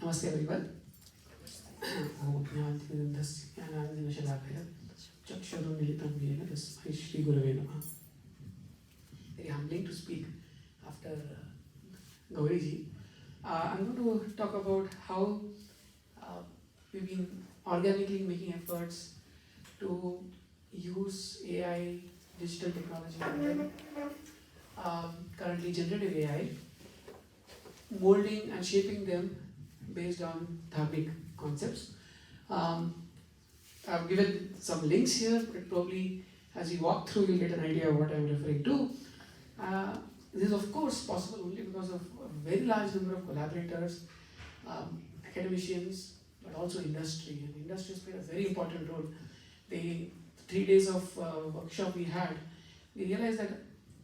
Namaste everyone. Om Jnantimirandhasya Jnananjana Chakshurunmilitam Yena Tasmai Shri Gurave Namaha. Very humbling to speak after Gauriji. I'm going to talk about how we've been organically making efforts to use AI, digital technology, currently generative AI, molding and shaping them based on dharmic concepts. I've given some links here, but probably as you walk through, you'll get an idea of what I'm referring to. This is, of course, possible only because of a very large number of collaborators, academicians, but also industry. And industry has played a very important role. The 3 days of workshop we had, we realized that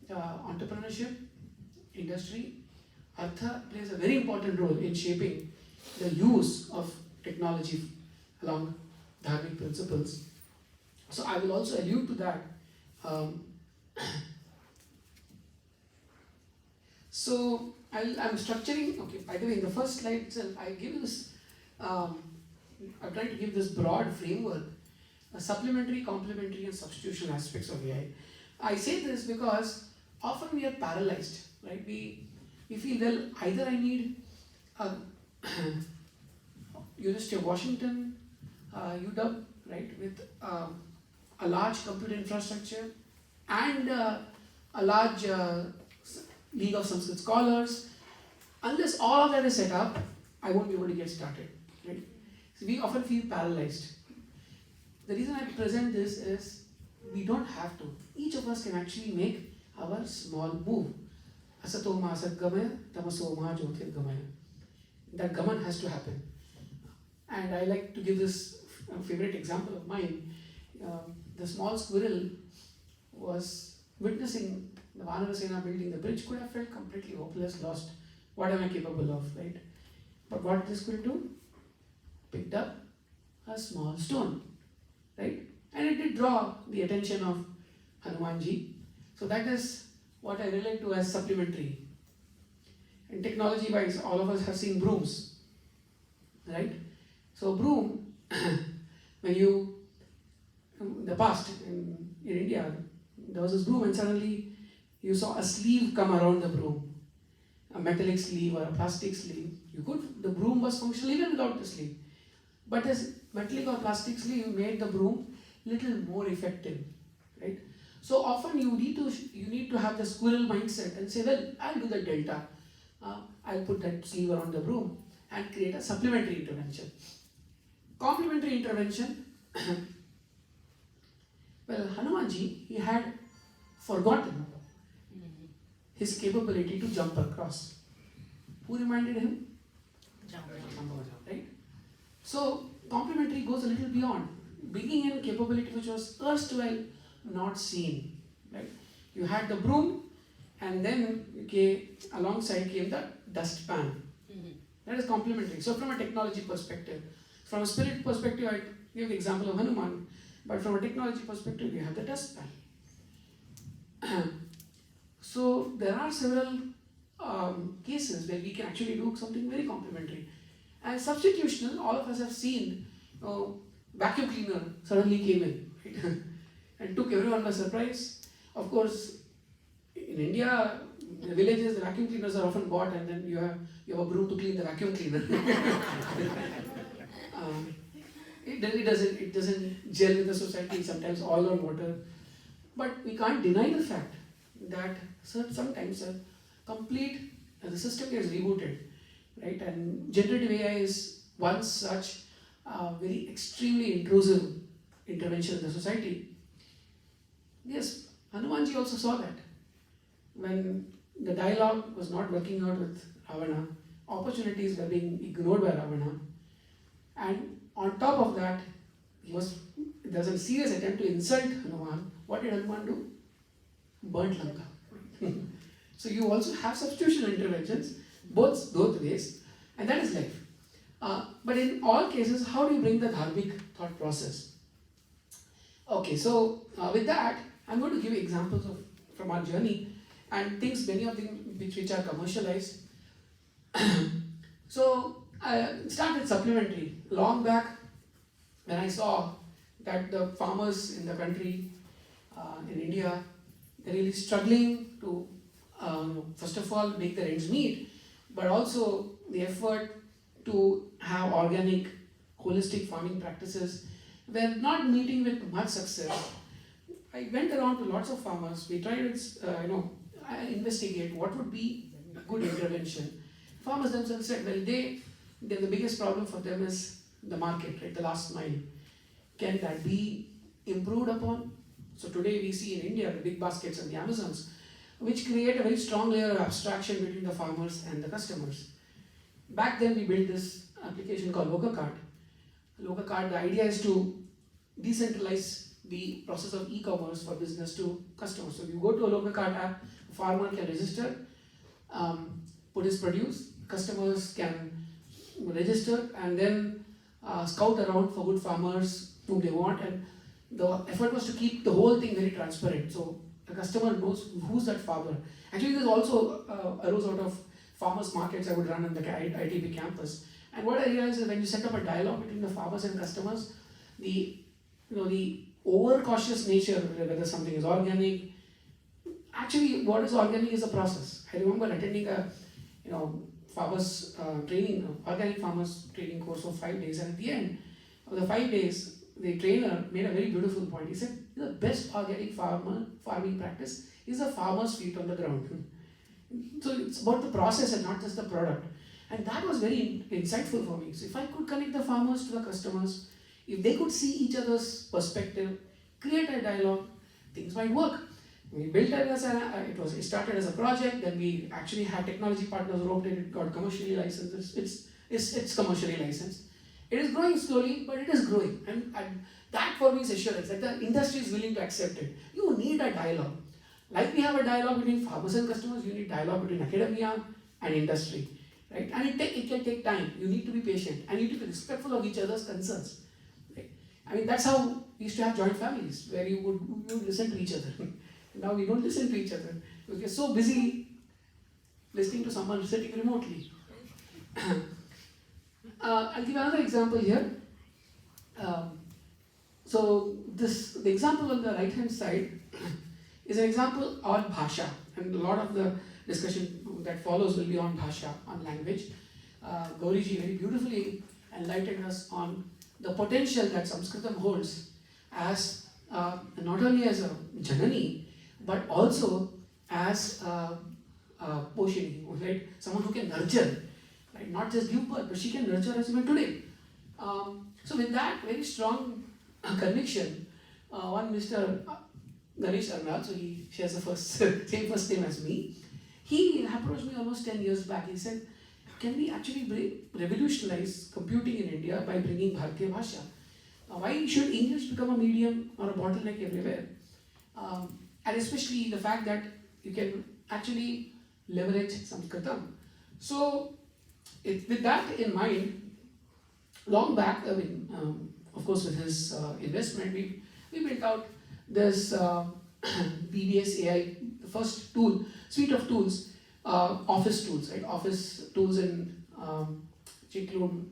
entrepreneurship, industry, Artha plays a very important role in shaping the use of technology along dharmic principles. So I will also allude to that. So I'm structuring, okay, by the way, in the first slide itself, I give this, I'm trying to give this broad framework, supplementary, complementary and substitution aspects of AI. I say this because often we are paralyzed, right? We feel, well, either I need a University of Washington, UW, right, with a large computer infrastructure and a large League of Sanskrit scholars. Unless all of that is set up, I won't be able to get started, right? So we often feel paralyzed. The reason I present this is we don't have to. Each of us can actually make our small move. Asato ma asat gamaya, tamaso ma jyotir gamaya. That gaman has to happen. And I like to give this favorite example of mine. The small squirrel was witnessing the Vanarasena building the bridge, could have felt completely hopeless, lost. What am I capable of, right? But what did this squirrel do? Picked up a small stone, right? And it did draw the attention of Hanumanji. So that is what I relate to as supplementary. And technology-wise, all of us have seen brooms, right? So broom, when you, in the past, in India, there was this broom and suddenly you saw a sleeve come around the broom, a metallic sleeve or a plastic sleeve. The broom was functional even without the sleeve. But this metallic or plastic sleeve made the broom little more effective, right? So often you need to have the squirrel mindset and say, well, I'll do the delta. I'll put that sleeve around the broom and create a supplementary intervention. Complementary intervention, well, Hanumanji, he had forgotten his capability to jump across. Who reminded him? Jambavaja, right? So, complementary goes a little beyond, bringing in capability which was erstwhile not seen, right? You had the broom, and then alongside came the dustpan. That is complementary. So, from a technology perspective, from a spirit perspective, I give the example of Hanuman, but from a technology perspective, you have the dustpan. So, there are several cases where we can actually do something very complementary. And substitutional, all of us have seen, vacuum cleaner suddenly came in, right? And took everyone by surprise. Of course, in India, the villages, the vacuum cleaners are often bought, and then you have a broom to clean the vacuum cleaner. It doesn't gel with the society, sometimes oil or water. But we can't deny the fact that sometimes the system gets rebooted, right? And generative AI is one such very extremely intrusive intervention in the society. Yes, Hanumanji also saw that. When the dialogue was not working out with Ravana, opportunities were being ignored by Ravana, and on top of that, there was a serious attempt to insult Hanuman. What did Hanuman do? Burnt Lanka. So you also have substitutional interventions, both ways, and that is life. But in all cases, how do you bring the dharmic thought process? Okay, so with that, I'm going to give examples from our journey and things, many of them which are commercialized. So Started supplementary. Long back, when I saw that the farmers in the country, in India, they're really struggling to, first of all, make their ends meet, but also the effort to have organic, holistic farming practices were not meeting with much success. I went around to lots of farmers. We tried to, investigate what would be a good intervention. Farmers themselves said, well, the biggest problem for them is the market, right? The last mile. Can that be improved upon? So today we see in India the big baskets and the Amazons, which create a very strong layer of abstraction between the farmers and the customers. Back then we built this application called Lokacart. Lokacart, the idea is to decentralize the process of e-commerce for business to customers. So you go to a Lokacart app, a farmer can register, put his produce, customers can register and then scout around for good farmers whom they want, and the effort was to keep the whole thing very transparent. So the customer knows who's that farmer. Actually, this also arose out of farmers markets I would run on the ITB campus. And what I realized is when you set up a dialogue between the farmers and customers, the overcautious nature, whether something is organic, actually what is organic is a process. I remember attending a farmers training, organic farmers training course of 5 days, and at the end of the 5 days, the trainer made a very beautiful point. He said, the best organic farming practice is the farmer's feet on the ground. So it's about the process and not just the product. And that was very insightful for me. So if I could connect the farmers to the customers, if they could see each other's perspective, create a dialogue, things might work. We built it it started as a project, then we actually had technology partners roped in, it got commercially licensed, it's commercially licensed. It is growing slowly, but it is growing. And that for me is assurance that the industry is willing to accept it. You need a dialogue. Like we have a dialogue between farmers and customers, you need dialogue between academia and industry. Right? And it can take time. You need to be patient and you need to be respectful of each other's concerns. Right? I mean, that's how we used to have joint families, where you would listen to each other. Now we don't listen to each other. We are so busy listening to someone sitting remotely. I'll give another example here. The example on the right hand side is an example on Bhasha, and a lot of the discussion that follows will be on Bhasha, on language. Gauriji very beautifully enlightened us on the potential that Sanskritam holds as not only as a Janani, but also as Poshini, right? Someone who can nurture, right? Not just give birth, but she can nurture us even today. So with that very strong conviction, one Mr. Ganesh Arnal, so he shares the same first name as me, he approached me almost 10 years back. He said, can we actually revolutionize computing in India by bringing Bhartiya Bhasha? Why should English become a medium or a bottleneck everywhere? And especially the fact that you can actually leverage Sanskritam. So with that in mind, long back, of course with his investment, we built out this BBS AI, the first suite of tools, office tools, right? Office tools which include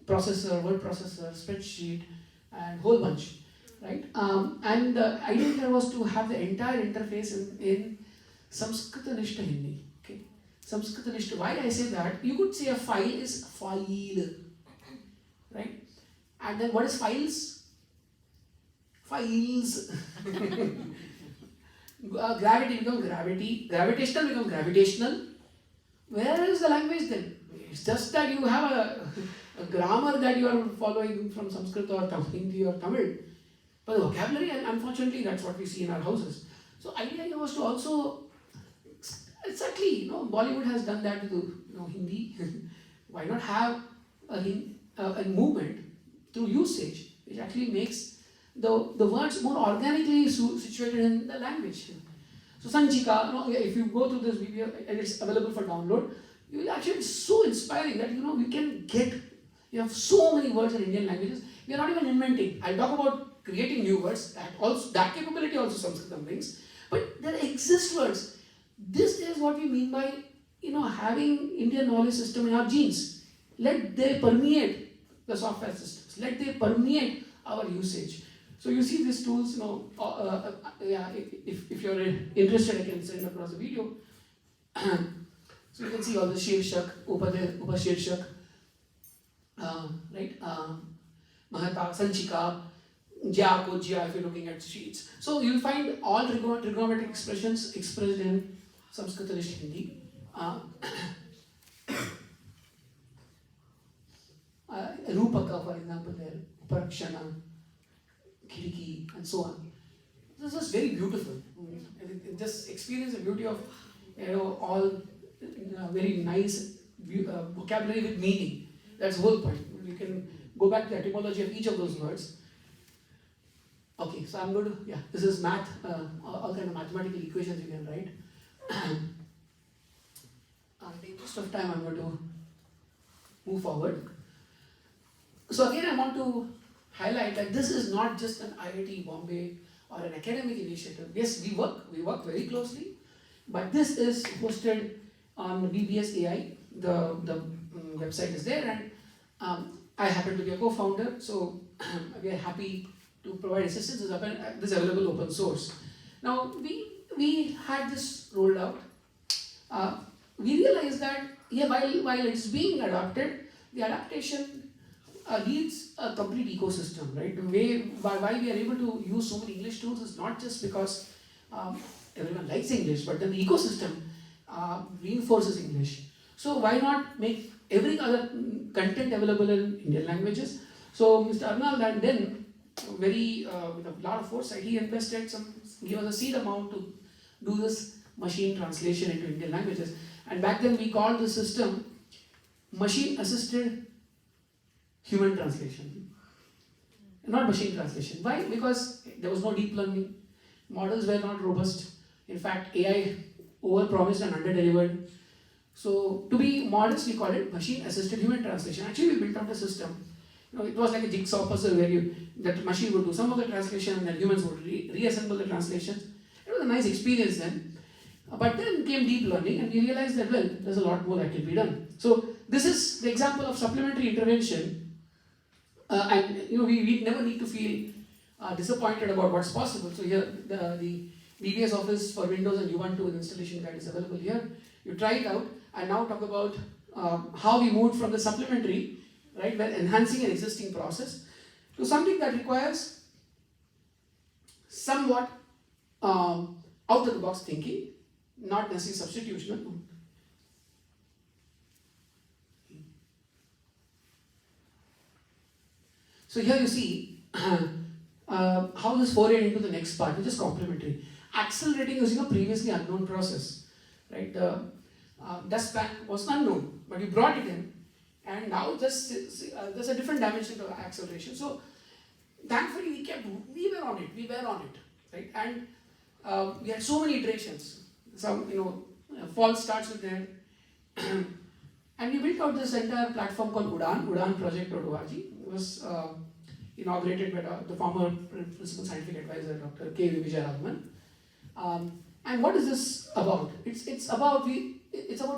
processor, word processor, spreadsheet, and whole bunch, right? And the idea here was to have the entire interface in Samskritanishta Hindi. Okay, Samskritanishta. Why I say that? You could say a file is file, right? And then what is files? Files. Gravity become gravity, gravitational become gravitational. Where is the language then? It's just that you have a grammar that you are following from Sanskrit or Hindi or Tamil. But the vocabulary, and unfortunately that's what we see in our houses. So idea was to also, exactly, Bollywood has done that to Hindi. Why not have a movement through usage which actually makes the words more organically situated in the language. So Sanchika, if you go through this video and it's available for download, you will actually, it's so inspiring that we can get, you have so many words in Indian languages, we are not even inventing. I'll talk about creating new words, that capability also Sanskritam brings, but there exist words. This is what we mean by having Indian knowledge system in our genes. let they permeate the software systems, let they permeate our usage. So you see these tools, yeah, if you're interested, I can send across a video. So you can see all the Shirshak, Upashirshak, right? Mahata, Sanchika, Jya, Kojya, if you're looking at sheets. So you'll find all trigonometric expressions expressed in Sanskritanist Hindi. Rupaka, for example, there, Parakshana, Khiriki, and so on. This was very beautiful. Just experience the beauty of all very nice vocabulary with meaning. That's the whole point. You can go back to the etymology of each of those words. Okay, so I'm going to, this is math, all kind of mathematical equations you can write. In the interest of time, I'm going to move forward. So again, I want to highlight that this is not just an IIT Bombay or an academic initiative. Yes, we work very closely, but this is hosted on BBS AI. The website is there, and I happen to be a co-founder, so we are happy to provide assistance. This is available open source. Now, we had this rolled out. We realized that while it's being adopted, the adaptation needs a complete ecosystem, right? Why we are able to use so many English tools is not just because everyone likes English, but then the ecosystem reinforces English. So why not make every other content available in Indian languages? So Mr. Arnal and then with a lot of foresight, he invested gave us a seed amount to do this machine translation into Indian languages. And back then we called the system machine assisted human translation, not machine translation. Why? Because there was no deep learning, models were not robust. In fact, AI over-promised and under-delivered. So to be modest, we call it machine-assisted human translation. Actually, we built out a system. It was like a jigsaw puzzle where that machine would do some of the translation and then humans would reassemble the translations. It was a nice experience then. But then came deep learning and we realized that, well, there's a lot more that can be done. So this is the example of supplementary intervention. And we never need to feel disappointed about what's possible. So here the BBS Office for Windows and Ubuntu installation guide is available here. You try it out and now talk about how we moved from the supplementary, right, where enhancing an existing process, to something that requires somewhat out-of-the-box thinking, not necessarily substitutional. So here you see how this forayed into the next part, which is complementary. Accelerating using a previously unknown process, right? Dustpan was unknown, but you brought it in, and now there's a different dimension to acceleration. So thankfully we were on it, right? And we had so many iterations. Some false starts with there. And we built out this entire platform called udanproject.org. It was inaugurated by the former principal scientific advisor, Dr. K. Vijayaraghavan. And what is this about? It's about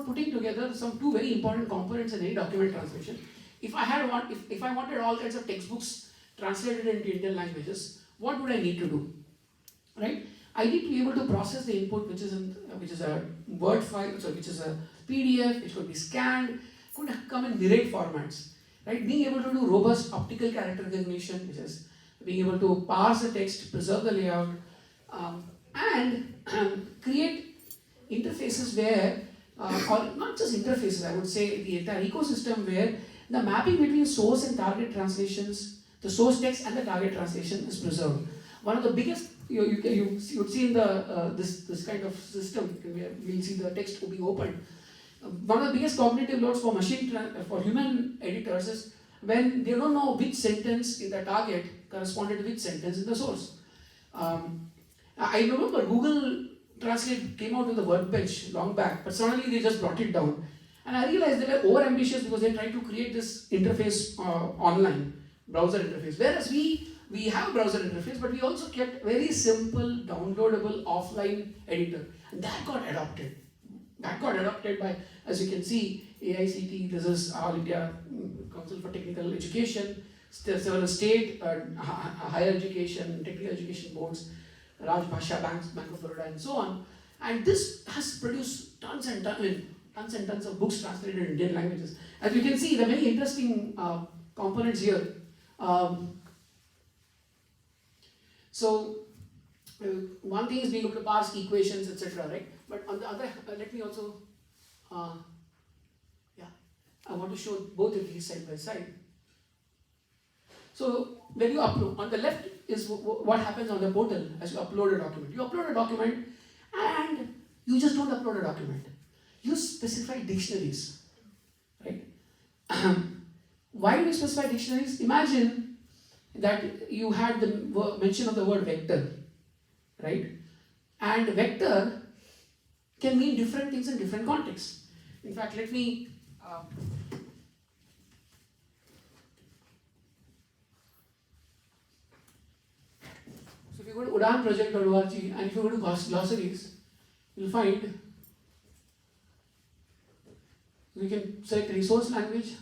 putting together two very important components in any document translation. If I wanted all kinds of textbooks translated into Indian languages, what would I need to do? Right? I need to be able to process the input, which is a Word file, so which is a PDF, which could be scanned, could come in myriad formats. Right? Being able to do robust optical character recognition, which is being able to parse the text, preserve the layout, and create interfaces where, or not just interfaces, I would say the entire ecosystem where the mapping between source and target translations, the source text and the target translation is preserved. One of the biggest, you would see in this kind of system where we'll see the text being opened. One of the biggest cognitive loads for for human editors is when they don't know which sentence in the target corresponded to which sentence in the source. I remember Google Translate came out with a workbench long back, but suddenly they just brought it down. And I realized they were over ambitious because they tried to create this interface online, browser interface. Whereas we have a browser interface, but we also kept very simple, downloadable, offline editor. And that got adopted. That got adopted by, as you can see, AICT, this is All India Council for Technical Education, several state higher education, technical education boards, Raj Bhasha Banks, Bank of Baroda, and so on. And this has produced tons and tons of books translated in Indian languages. As you can see, there are many interesting components here. One thing is being able to parse equations, etc., right? But on the other, let me also, I want to show both of these side by side. So when you upload, on the left is what happens on the portal as you upload a document. You upload a document and you just don't upload a document. You specify dictionaries, right? Why do you specify dictionaries? Imagine that you had the mention of the word vector, right? And vector can mean different things in different contexts. In fact, let me so if you go to udanproject.org and if you go to glossaries, you'll find you can select resource language,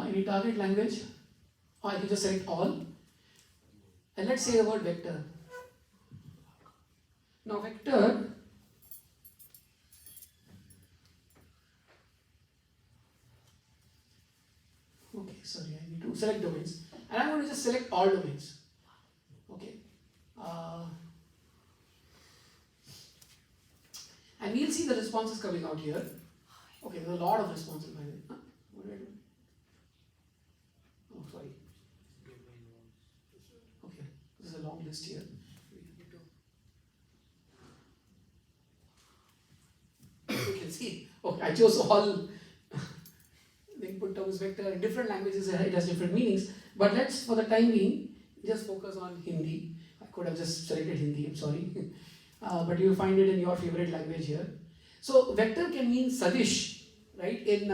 any target language, or I can just select all. And let's say the word vector. Now vector I need to select domains. And I'm going to just select all domains. Okay. And we'll see the responses coming out here. Okay, there's a lot of responses by the way. Huh? What do I do? Oh, sorry. Okay, this is a long list here. You can see. Okay, I chose all. The input term is vector. In different languages, it has different meanings. But let's, for the time being, just focus on Hindi. I could have just selected Hindi. I'm sorry. But you'll find it in your favorite language here. So vector can mean sadish, right, in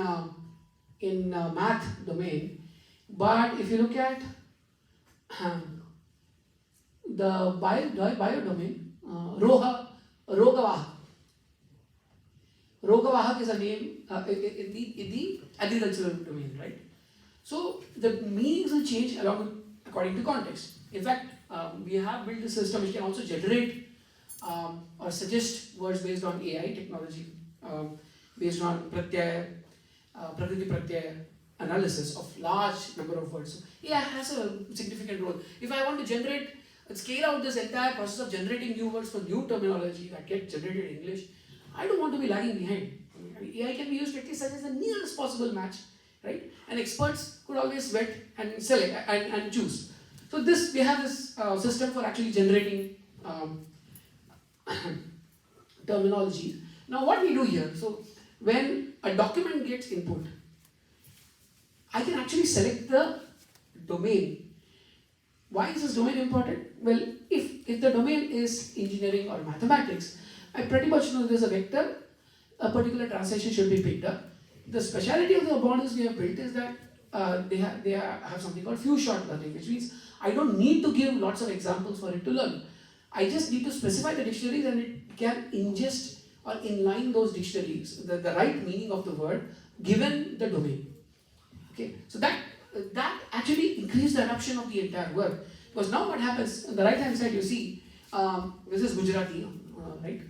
math domain. But if you look at the bio domain, Rogavah. Rogavahak is a name in the agricultural domain, right? So the meanings will change according to context. In fact, we have built a system which can also generate or suggest words based on AI technology, based on pratyaya, prakriti pratyaya analysis of large number of words. So AI has a significant role. If I want to scale out this entire process of generating new words for new terminology that get generated in English, I don't want to be lagging behind. I mean, AI can be used to at least suggest the nearest possible match, right? And experts could always vet and select and choose. So we have this system for actually generating terminology. Now what we do here, so when a document gets input, I can actually select the domain. Why is this domain important? Well, if the domain is engineering or mathematics, I pretty much know there's a vector, a particular translation should be picked up. The speciality of the models we have built is that they have something called few shot learning, which means I don't need to give lots of examples for it to learn. I just need to specify the dictionaries and it can ingest or inline those dictionaries, the right meaning of the word given the domain. Okay, so that actually increased the adoption of the entire work. Because now what happens, on the right hand side you see, this is Gujarati, right?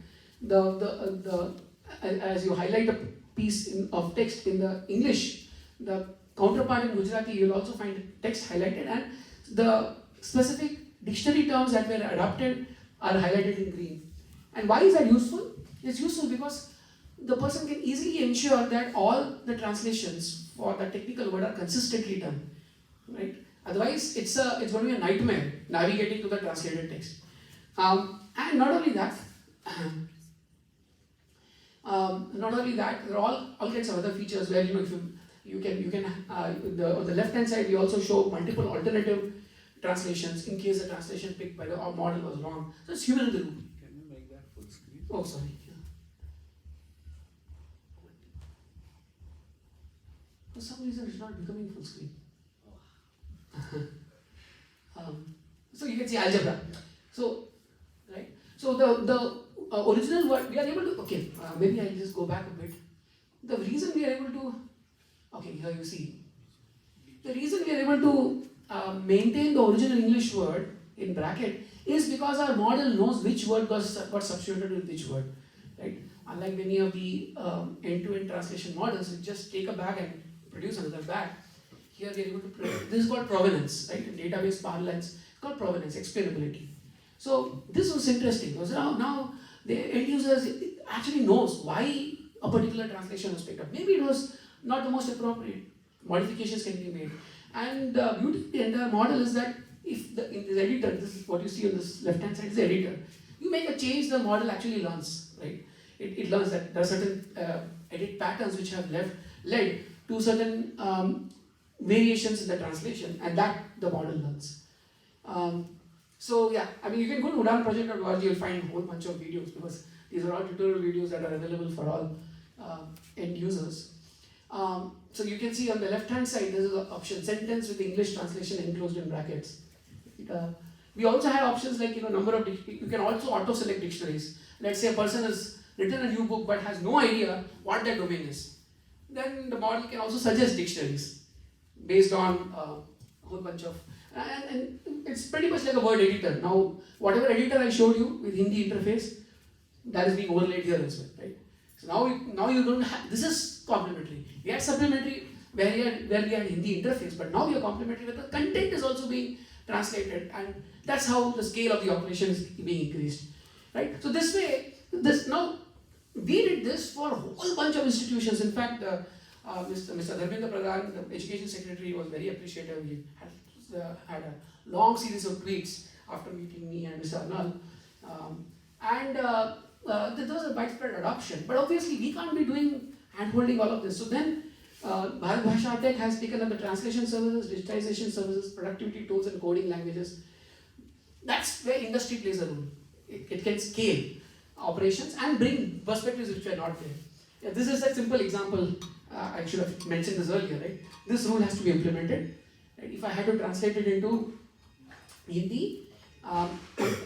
As you highlight a piece of text in the English, the counterpart in Gujarati, you'll also find text highlighted and the specific dictionary terms that were adopted are highlighted in green. And why is that useful? It's useful because the person can easily ensure that all the translations for the technical word are consistently done, right? Otherwise, it's going to be a nightmare navigating to the translated text. And not only that, there are all kinds of other features where if you can on the left hand side we also show multiple alternative translations in case the translation picked by the model was wrong. So it's human in the loop. Can you make that full screen? Oh, sorry. For some reason, it's not becoming full screen. So you can see algebra. So, right. So the original word we are able to. Okay, maybe I'll just go back a bit. the reason we are able to, okay, here you see, the reason we are able to maintain the original English word in bracket is because our model knows which word got substituted with which word, right? Unlike many of the end-to-end translation models, which just take a bag and produce another bag. Here we are able to this is called provenance, right? In database parlance, it's called provenance, explainability. So this was interesting because now the end users actually knows why a particular translation was picked up. Maybe it was not the most appropriate. Modifications can be made. And the beauty of the entire model is that if in this editor, this is what you see on this left-hand side is the editor. You make a change, the model actually learns, right? It learns that there are certain edit patterns which have led to certain variations in the translation, and that the model learns. So yeah, I mean, you can go to udanproject.org, you'll find a whole bunch of videos because these are all tutorial videos that are available for all end users. So you can see on the left-hand side, there is an option, sentence with English translation enclosed in brackets. We also have options like, number of, you can also auto-select dictionaries. Let's say a person has written a new book but has no idea what their domain is. Then the model can also suggest dictionaries based on a whole bunch of, and it's pretty much like a word editor. Now, whatever editor I showed you with Hindi interface, that is being overlaid here as well, right? So now you don't have, this is complementary. We had supplementary where we had Hindi interface, but now we are complementary where the content is also being translated, and that's how the scale of the operation is being increased, right? So this way, now we did this for a whole bunch of institutions. In fact, Mr. Dharmendra Pradhan, the Education Secretary, was very appreciative. He had a long series of tweets after meeting me and Mr. Arnal. There was a widespread adoption. But obviously, we can't be doing hand-holding all of this. So then, Bharat Bhasha Tech has taken up the translation services, digitization services, productivity tools, and coding languages. That's where industry plays a role. It can scale operations and bring perspectives which are not there. Yeah, this is a simple example. I should have mentioned this earlier, right? This rule has to be implemented. Right? If I had to translate it into Hindi,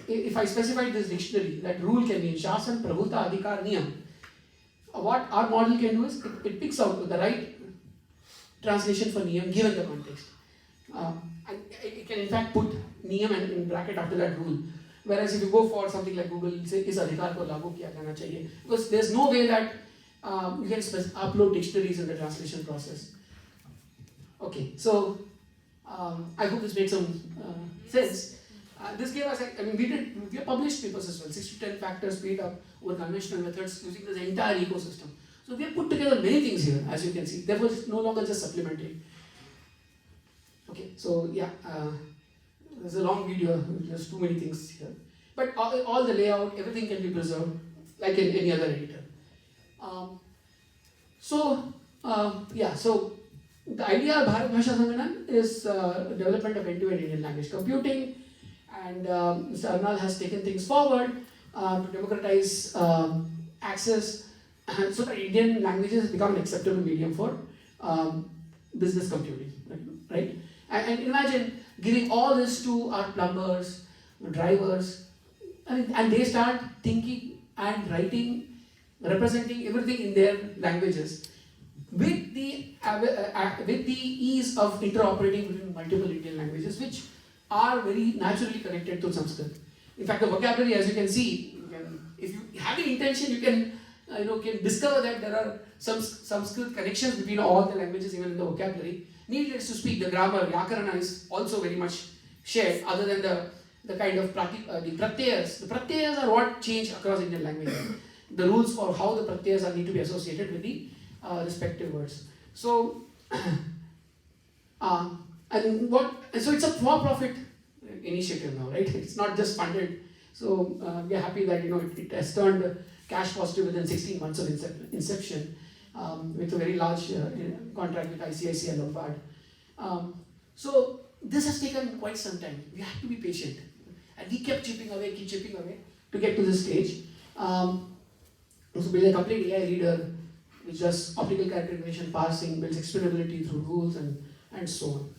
if I specify this dictionary, that rule can be Shasan, Prabhuta, Adhikar, Niyam. What our model can do is it picks out the right translation for Niyam given the context. And it can in fact put Niyam and in bracket after that rule. Whereas if you go for something like Google, say, is adhikar ko lagu kiya jana chahiye? Because there's no way that you can upload dictionaries in the translation process. Okay, so I hope this made some sense. This gave us, we have published papers as well, 6 to 10 factors made up over conventional methods using this entire ecosystem. So we have put together many things here, as you can see. Therefore, it's no longer just supplementary. Okay, so yeah, there's a long video, there's too many things here. But all the layout, everything can be preserved, like in any other editor. So the idea of Bharat Bhasha Sanganan is development of end-to-end Indian language computing, and Mr. Arnal has taken things forward to democratize access so that Indian languages become an acceptable medium for business computing, right? And imagine giving all this to our plumbers, drivers, and they start thinking and writing, representing everything in their languages with the ease of interoperating between multiple Indian languages, which are very naturally connected to Sanskrit. In fact, the vocabulary, as you can see, if you have an intention, you can discover that there are some Sanskrit connections between all the languages, even in the vocabulary. Needless to speak, the grammar, Vyakarana is also very much shared, other than the kind of the pratyayas. The pratyayas are what change across Indian languages. The rules for how the pratyayas need to be associated with the respective words. So, so it's a for-profit initiative now, right? It's not just funded. So we are happy that it has turned cash positive within 16 months of inception, with a very large contract with ICICI Lombard. So this has taken quite some time. We have to be patient, and we kept chipping away to get to this stage. So build a complete AI reader which does optical character recognition, parsing, builds explainability through rules, and so on.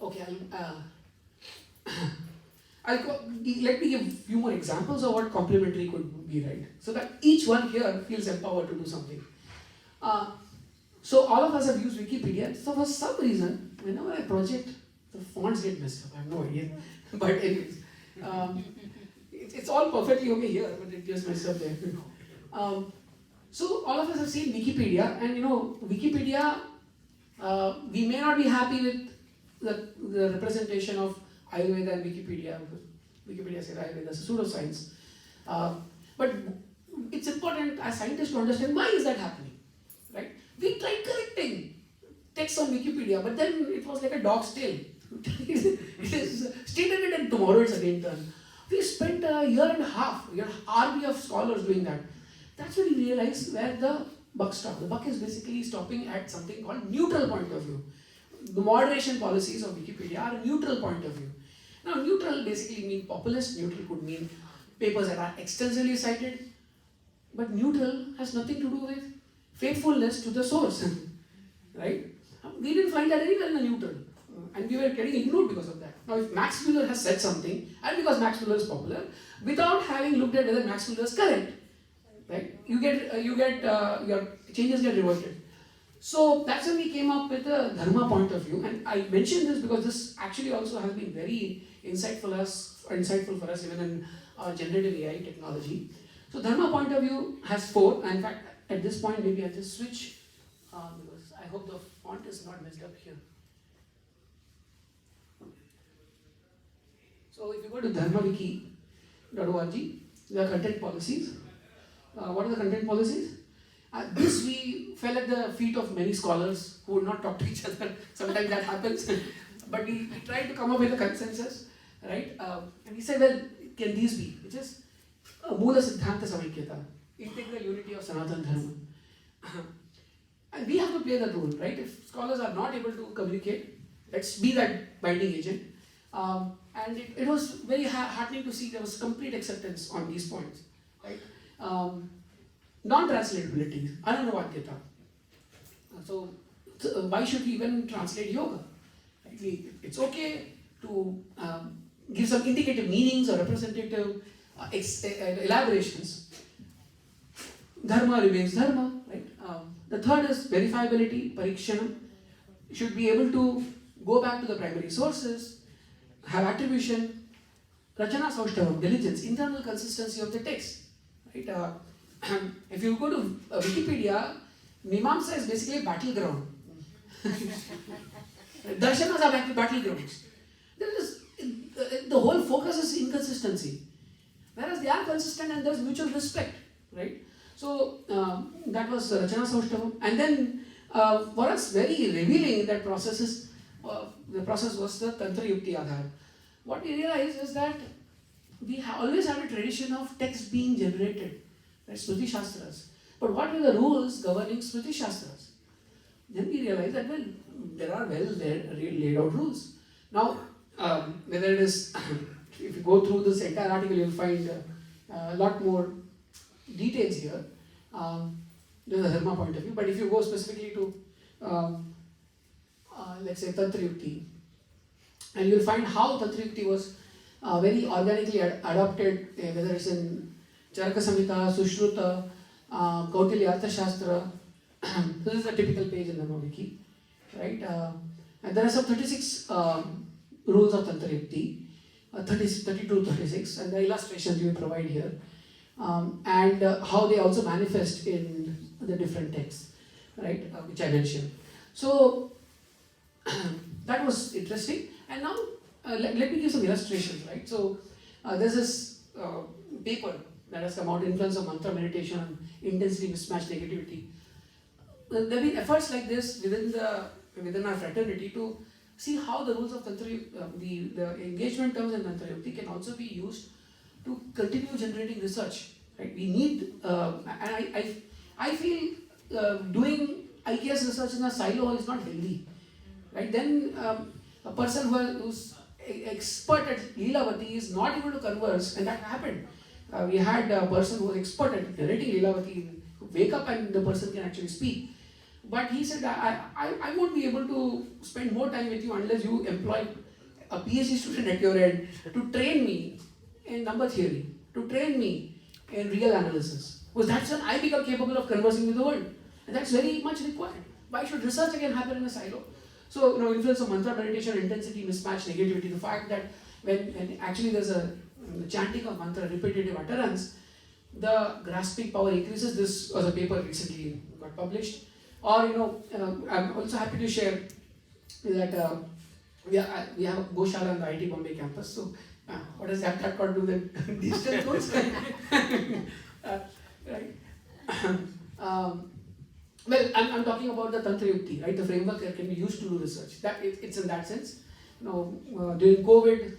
Okay, let me give a few more examples of what complementary could be, right? So that each one here feels empowered to do something. So all of us have used Wikipedia. So for some reason, whenever I project, the fonts get messed up. I have no idea. But anyways, it's all perfectly okay here, but it just messed up there. So all of us have seen Wikipedia, and Wikipedia, we may not be happy with the representation of Ayurveda and Wikipedia, because Wikipedia says Ayurveda is a pseudoscience. But it's important as scientists to understand why is that happening, right? We tried correcting text on Wikipedia, but then it was like a dog's tail. It is stated it and tomorrow it's again done. We spent a year and a half, an army of scholars doing that. That's when we realized where the buck stopped. The buck is basically stopping at something called neutral point of view. The moderation policies of Wikipedia are a neutral point of view. Now, neutral basically means populist. Neutral could mean papers that are extensively cited. But neutral has nothing to do with faithfulness to the source, right? We didn't find that anywhere in the neutral, and we were getting ignored because of that. Now, if Max Muller has said something, and because Max Muller is popular, without having looked at whether Max Muller is correct, right? You get your changes get reverted. So that's when we came up with the dharma point of view, and I mentioned this because this actually also has been very insightful for us even in generative AI technology. So dharma point of view has 4. In fact, at this point maybe I'll just switch because I hope the font is not messed up here. So if you go to dharmawiki.org, there are content policies. What are the content policies? This we fell at the feet of many scholars who would not talk to each other. Sometimes that happens. But we tried to come up with a consensus, right? And we said, well, can these be? Which is Moola Siddhanta Samaikhyata, integral unity of Sanatana Dharma. And we have to play that role, right? If scholars are not able to communicate, let's be that binding agent. And it was very heartening to see there was complete acceptance on these points, right? Non-translatability, Ananavadyata. So why should we even translate yoga? Right? It's okay to give some indicative meanings or representative elaborations. Dharma remains dharma, right? The third is verifiability, parikshanam. You should be able to go back to the primary sources, have attribution, rachana saushtavam, diligence, internal consistency of the text, right? If you go to Wikipedia, Mimamsa is basically a battleground. Darshanas are battlegrounds. The whole focus is inconsistency. Whereas they are consistent and there's mutual respect, right? So that was Rachana Saushtavam. And then for us, very revealing in that process is, the process was the Tantra Yukti Adhar. What we realized is that we always had a tradition of text being generated, right? Smriti Shastras. But what were the rules governing Smriti Shastras? Then we realized that, well, there are well laid out rules. Now, whether it is, if you go through this entire article, you'll find a lot more details here. There's a dharma point of view, but if you go specifically to, let's say, Tantra Yukti, and you'll find how Tantra Yukti was very organically adopted, whether it's in Charaka Samhita, Sushruta, Kautilya Arthashastra. This is a typical page in the Wiki, right? And there are some 36 rules of Tantra Yukti, 32, 36, and the illustrations you provide here, and how they also manifest in the different texts, right, which I mentioned. So that was interesting. And now let me give some illustrations, right? So there's this paper that has come out, Influence of Mantra Meditation on Intensity Mismatched Negativity. There have been efforts like this within our fraternity to see how the rules of Tantra, the engagement terms in Tantra Yukti can also be used to continue generating research. Right? We need, and I feel doing IKS research in a silo is not healthy. Right? Then a person who's expert at Leelavati is not able to converse, and that happened. We had a person who was expert at narrating Leelavati, wake up and the person can actually speak. But he said, I won't be able to spend more time with you unless you employ a PhD student at your end to train me in number theory, to train me in real analysis. Because that's when I become capable of conversing with the world. And that's very much required. Why should research again happen in a silo? So, influence of mantra meditation, intensity, mismatch, negativity, the fact that when actually there's a chanting of mantra, repetitive utterance, the grasping power increases. This was a paper recently got published. Or, I'm also happy to share that we have a Goshala on the IT Bombay campus. So, what does that got to do with digital tools? Right? Well, I'm talking about the Tantra Yukti, right? The framework that can be used to do research. It's in that sense. During COVID,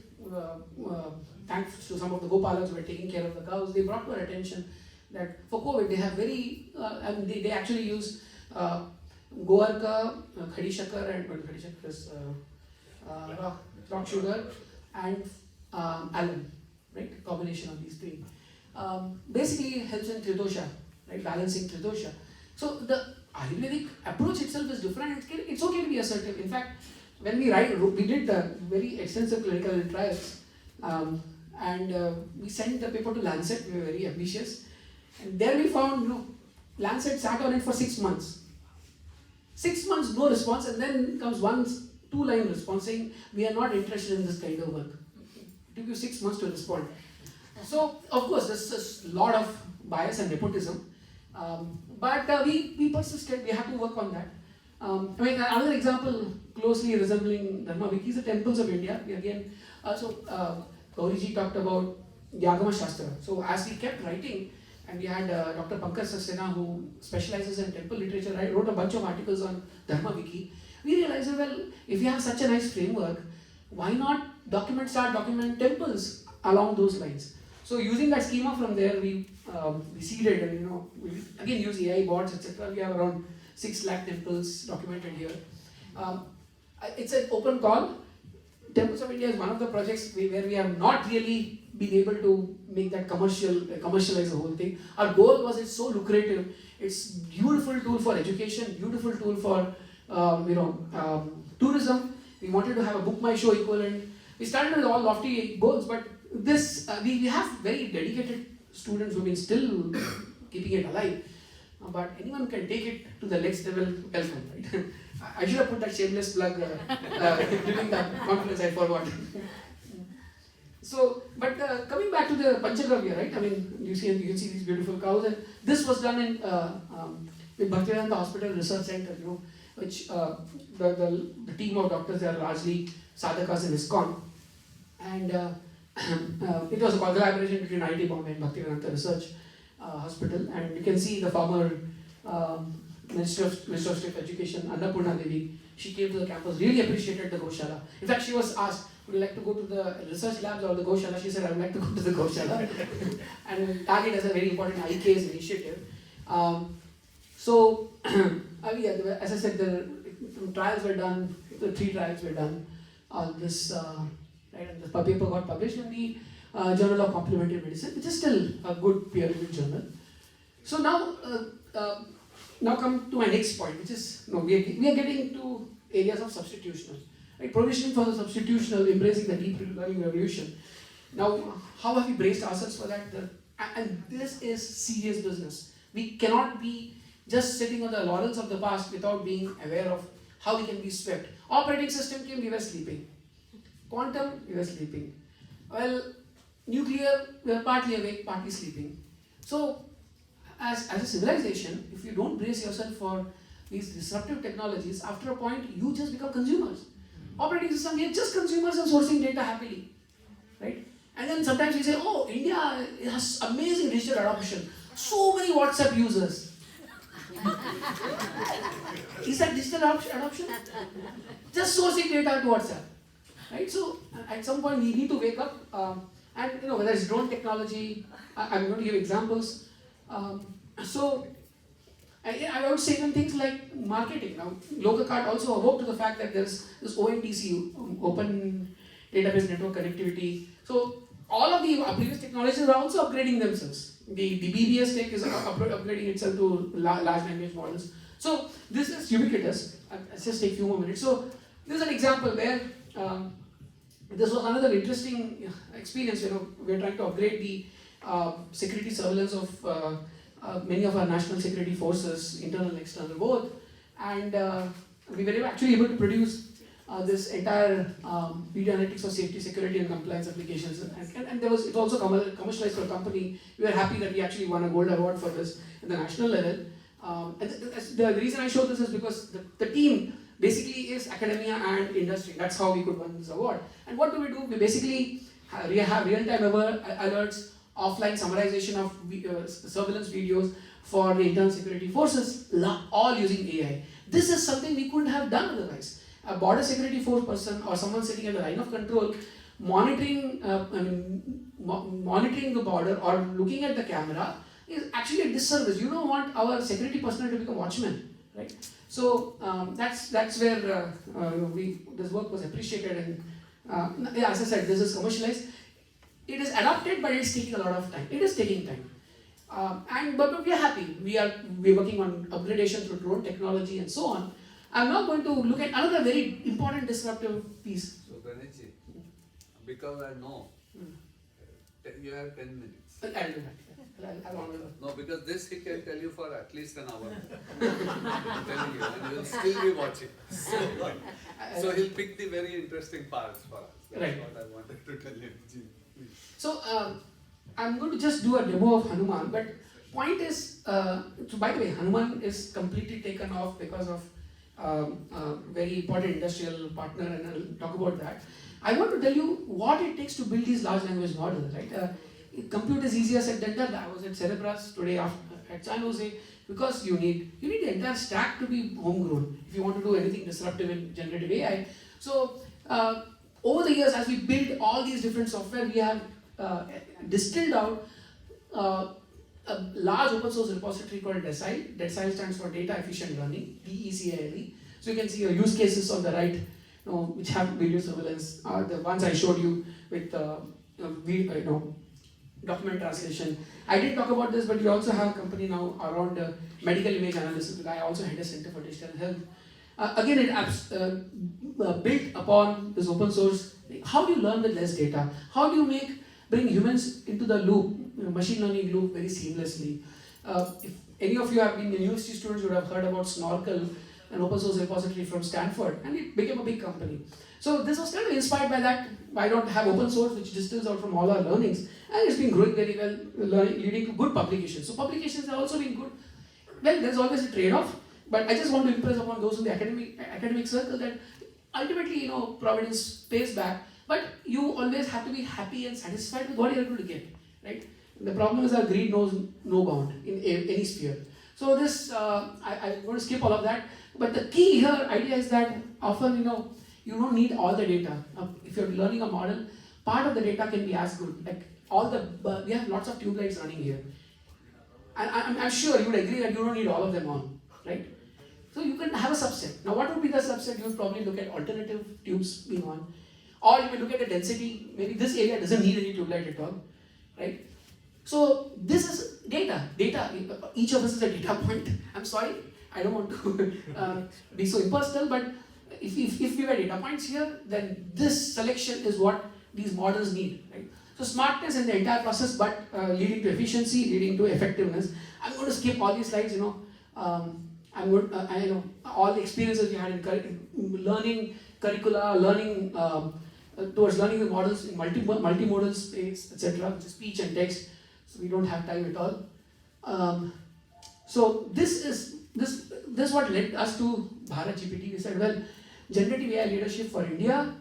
thanks to some of the Gopalas who were taking care of the cows, they brought to our attention that for COVID they have very, they actually use Goarka, Khadi Shakar, and Khadi Shakar is rock sugar, and alum, right? Combination of these three. Basically helps in Tridosha, right? Balancing Tridosha. So the Ayurvedic approach itself is different. It's okay to be assertive. In fact, when we did very extensive clinical trials, and we sent the paper to Lancet. We were very ambitious, and there we found, Lancet sat on it for 6 months. 6 months, no response, and then comes one 2-line response saying, we are not interested in this kind of work. It took you 6 months to respond. So, of course, there's a lot of bias and nepotism, but we persisted. We had to work on that. Another example closely resembling Dharma Wiki is the temples of India. We again, Gauriji talked about Yagama Shastra. So, as we kept writing, and we had Dr. Pankaj Saxena, who specializes in temple literature, wrote a bunch of articles on Dharma Wiki. We realized, well, if we have such a nice framework, why not start document temples along those lines? So using that schema from there, we seeded, and we again use AI bots, etc. We have around 6 lakh temples documented here. It's an open call. Temples of India is one of the projects where we have not really been able to make that commercialize the whole thing. Our goal was it's so lucrative. It's beautiful tool for education, beautiful tool for tourism. We wanted to have a Book My Show equivalent. We started with all lofty goals, but this we have very dedicated students who've been still keeping it alive. But anyone can take it to the next level. Welcome, right? I should have put that shameless plug during the conference. I forgot. So, but coming back to the Panchagravya, right? You can see these beautiful cows, and this was done in with Bhartiya in the hospital research center, which the team of doctors, they are largely sadhakas in ISKCON, and it was a collaboration between IIT Bombay and Bhaktivedanta Research Hospital, and you can see the former Minister of State Education, Annapurna Devi. She came to the campus, really appreciated the Goshala. In fact, she was asked, would you like to go to the research labs or the Goshala? She said, I would like to go to the Goshala. And target as a very important IK's initiative. As I said, the trials were done, the 3 trials were done. This and the paper got published in the Journal of Complementary Medicine, which is still a good peer-reviewed journal. So now come to my next point, which is we are getting to areas of substitutional, right? Provisioning for the substitutional, embracing the deep learning revolution. Now, how have we braced ourselves for that? And this is serious business. We cannot be just sitting on the laurels of the past without being aware of how we can be swept. Operating system came, we were sleeping. Quantum, we were sleeping. Well, nuclear, we were partly awake, partly sleeping. So, as a civilization, if you don't brace yourself for these disruptive technologies, after a point, you just become consumers. Operating system, we are just consumers and sourcing data happily, right? And then sometimes we say, oh, India has amazing digital adoption. So many WhatsApp users. Is that digital adoption? Just sourcing data to WhatsApp, right? So at some point we need to wake up, and whether it's drone technology, I'm going to give examples. So I would say even things like marketing. Now, Lokacart also awoke to the fact that there's this ONDC, Open Database Network Connectivity. So all of the previous technologies are also upgrading themselves. The BBS tech is upgrading itself to large language models. So this is ubiquitous. Let's just take a few more minutes. So this is an example where this was another interesting experience. We're trying to upgrade the security surveillance of many of our national security forces, internal and external both, and we were actually able to produce this entire video analytics for safety, security, and compliance applications, and there was it also commercialized for a company. We were happy that we actually won a gold award for this at the national level. And the reason I show this is because the team basically is academia and industry. That's how we could win this award. And what do? We basically have real-time alerts, offline summarization of surveillance videos for the internal security forces, all using AI. This is something we couldn't have done otherwise. A border security force person or someone sitting at the line of control, monitoring the border or looking at the camera is actually a disservice. You don't want our security personnel to become watchmen, right? So that's where this work was appreciated, and as I said, this is commercialized. It is adapted, but it's taking a lot of time. It is taking time, but we are happy. We're working on upgradation through drone technology and so on. I'm now going to look at another very important disruptive piece. So Ganeshji, because I know you have 10 minutes. I'll do that. I'll honor that. No, because this he can tell you for at least an hour. I'm telling you, and you'll still be watching. So he'll pick the very interesting parts for us. That's Right. what I wanted to tell you. Please. So I'm going to just do a demo of Hanuman, but point is, so by the way, Hanuman is completely taken off because of very important industrial partner, and I'll talk about that. I want to tell you what it takes to build these large language models, right? Compute is easier said than done. I was at Cerebras today at San Jose, because you need the entire stack to be homegrown if you want to do anything disruptive in generative AI. So over the years, as we build all these different software, we have distilled out a large open source repository called Decile. Decile stands for Data Efficient Learning, DECILE. So you can see your use cases on the right, which have video surveillance. The ones I showed you with document translation. I did talk about this, but we also have a company now around medical image analysis. I also had a Center for Digital Health. Again, it built upon this open source. How do you learn with less data? How do you bring humans into the loop, machine learning loop very seamlessly? If any of you have been university students, you would have heard about Snorkel, an open source repository from Stanford, and it became a big company. So this was kind of inspired by that. Why not have open source, which distills out from all our learnings, and it's been growing very well, leading to good publications. So publications have also been good. Well, there's always a trade-off, but I just want to impress upon those in the academic circle that ultimately, Providence pays back, but you always have to be happy and satisfied with what you're able to get, right? The problem is our greed knows no bound in any sphere. So this, I'm going to skip all of that, but the key here idea is that often, you don't need all the data. If you're learning a model, part of the data can be as good. Like we have lots of tube lights running here. And I'm sure you would agree that you don't need all of them on, right? So you can have a subset. Now what would be the subset? You would probably look at alternative tubes being on. Or you may look at the density. Maybe this area doesn't need any tube light at all, right? So this is data. Each of us is a data point. I'm sorry, I don't want to be so impersonal, but if we were data points here, then this selection is what these models need, right? So smartness in the entire process, but leading to efficiency, leading to effectiveness. I'm going to skip all these slides, I'm going all the experiences we had in learning curricula, learning towards learning the models in multimodal space, etc., which is speech and text. So we don't have time at all. So this is what led us to Bharat GPT. We said, well, generative AI leadership for India.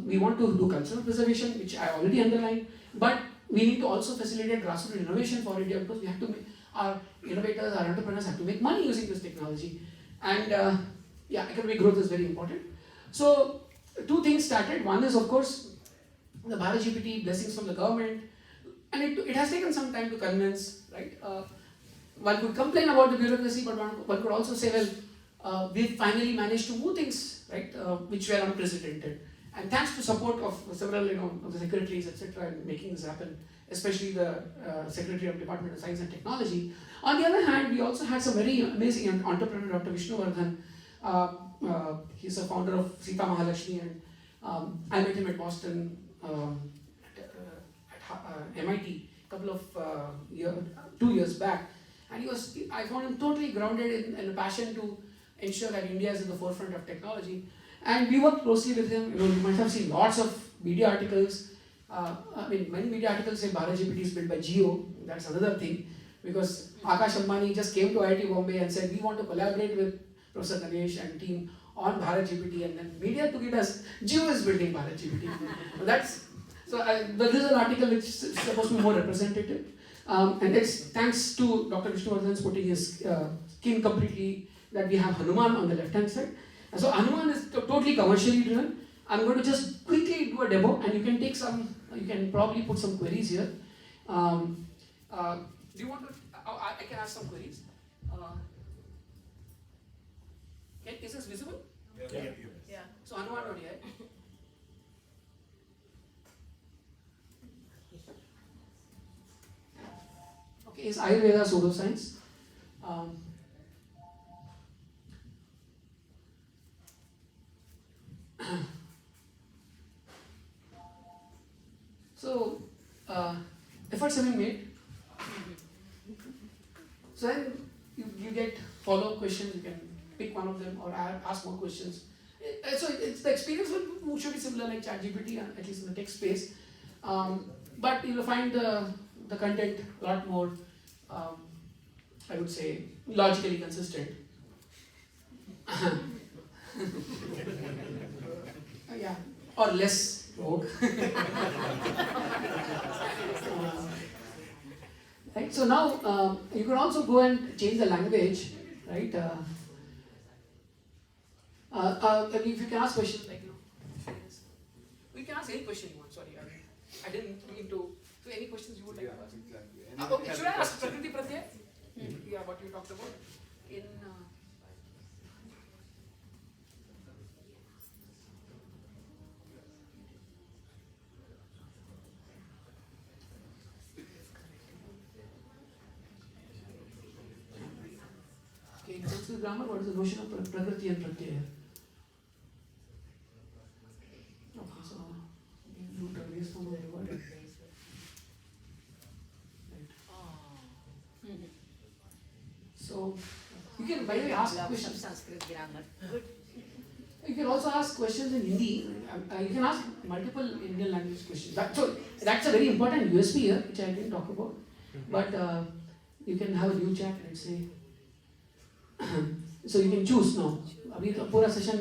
We want to do cultural preservation, which I already underlined, but we need to also facilitate grassroots innovation for India, because we have to make our innovators, our entrepreneurs have to make money using this technology. And economic growth is very important. So two things started. One is, of course, the Bharat GPT, blessings from the government, and it has taken some time to convince, right? One could complain about the bureaucracy, but one could also say, well, we've finally managed to move things, right, which were unprecedented. And thanks to support of several, of the secretaries, etc., in making this happen, especially the Secretary of Department of Science and Technology. On the other hand, we also had some very amazing entrepreneur, Dr. Vishnuvardhan. He's a founder of Sita Mahalakshmi, and I met him at Boston, at MIT, a couple of 2 years back. and I found him totally grounded in a passion to ensure that India is in the forefront of technology. And we worked closely with him. You might have seen lots of media articles. Many media articles say Bharat GPT is built by Jio. That's another thing, because Akash Ambani just came to IIT Bombay and said, we want to collaborate with Professor Ganesh and team on Bharat GPT, and then media took it as Jio is building Bharat GPT. But this is an article which is supposed to be more representative. And it's thanks to Dr. Vishnuvardhan's putting his skin completely that we have Hanuman on the left hand side. And so Hanuman is totally commercially driven. I'm going to just quickly do a demo, and you can probably put some queries here. Do you want to, I can ask some queries. Is this visible? Yeah. So Hanuman.ai. Okay, is Ayurveda pseudoscience? So, efforts have been made. So then you get follow-up questions, you can pick one of them or ask more questions. So it's the experience should be similar like ChatGPT, at least in the text space. But you'll find the content a lot more, I would say, logically consistent. Yeah, or less rogue. Right. So now you can also go and change the language, right? If you can ask questions like, we can ask any question you want. Sorry, I didn't mean to. So any questions you would like to ask? Exactly. Okay, should I ask Prakriti Pratyay? Yeah, what you talked about in. Okay, in Sanskrit grammar, what is the notion of Prakriti and Pratyaya? Okay, so you trace from the word. Right. So you can, by the way, ask questions. Sanskrit grammar. Good. You can also ask questions in Hindi. You can ask multiple Indian language questions. So that's a very important USP here, which I didn't talk about. But you can have a new chat, let's say. So you can choose now. अभी तो पूरा session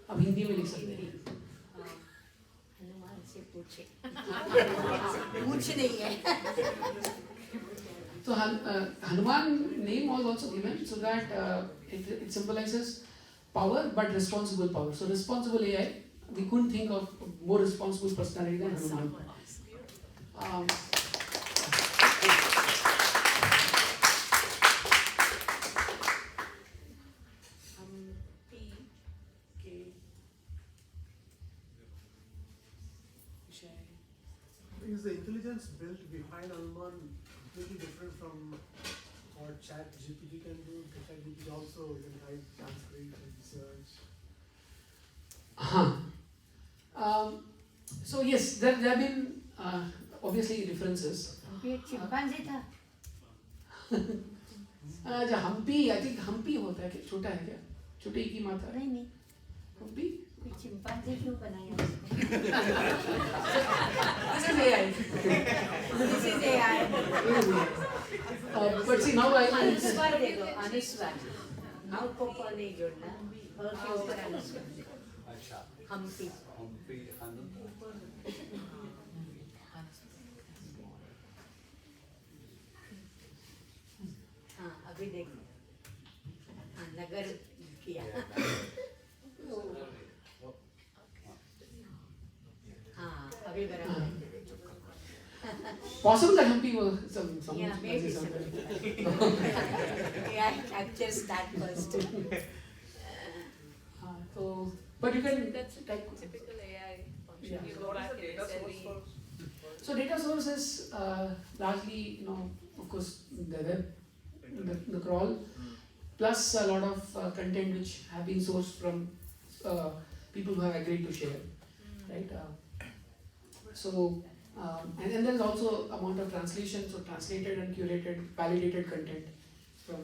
अब हिंदी में लिख सकते हैं. हनुमान से पूछे. पूछ नहीं है. So Hanuman name was also given so that it symbolizes power but responsible power. So responsible AI, we couldn't think of more responsible personality than Hanuman. Is the intelligence built behind Hanuman completely different from what ChatGPT can do? ChatGPT also can write, translate, research. So yes, there have been obviously differences. एक chimpanzee था. जो Hampi, I think Hampi होता है क्या? छोटा है क्या? छोटी की माता है. नहीं. हम्पी? चिंपांजी क्यों बनाया? This is AI. This is AI. But see now अनुस्वार देखो, अनुस्वार. हाउ को नहीं जोड़ना. और के ऊपर अनुस्वार. अच्छा. हम्पी. हम्पी हनु. हाँ अभी देख. हाँ नगर किया. हाँ अभी बराबर. possible that Hampi was some Yeah, maybe something. Yeah, captures that first. So, but you can That's a like typical AI function. Yeah. You go back and it's every. so data source is largely of course the web, the crawl, plus a lot of content which have been sourced from people who have agreed to share, right? So and then there is also amount of translation, so translated and curated, validated content from